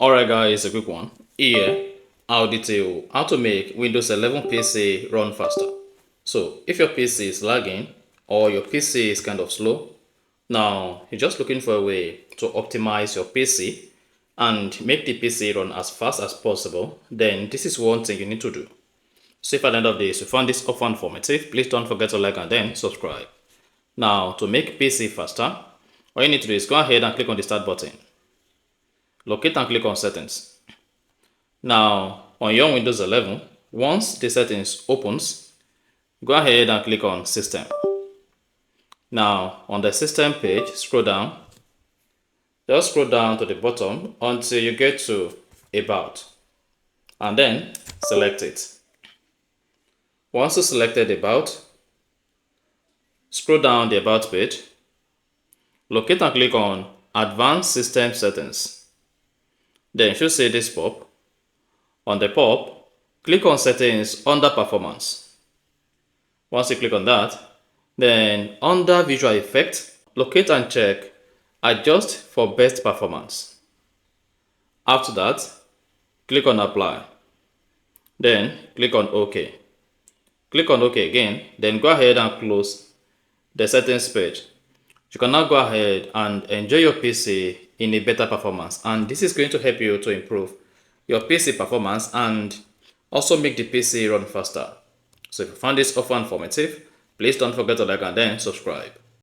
Alright guys, a quick one. Here, I'll detail how to make Windows 11 PC run faster. So, if your PC is lagging or your PC is kind of slow, now you're just looking for a way to optimize your PC and make the PC run as fast as possible, then this is one thing you need to do. So if at the end of this you found this often informative, please don't forget to like and then subscribe. Now, to make PC faster, all you need to do is go ahead and click on the start button. Locate and click on settings. Now, on your Windows 11, once the settings opens, go ahead and click on system. Now, on the system page, scroll down. Just scroll down to the bottom until you get to about, and then select it. Once you selected about, scroll down the about page, locate and click on advanced system settings. Then you should see this pop. On the pop, click on settings under performance. Once you click on that, then under visual effect, locate and check adjust for best performance. After that, click on apply. Then click on OK. Click on OK again, then go ahead and close the settings page. You can now go ahead and enjoy your PC in a better performance, and this is going to help you to improve your PC performance and also make the PC run faster. So if you found this offer informative, please don't forget to like and then subscribe.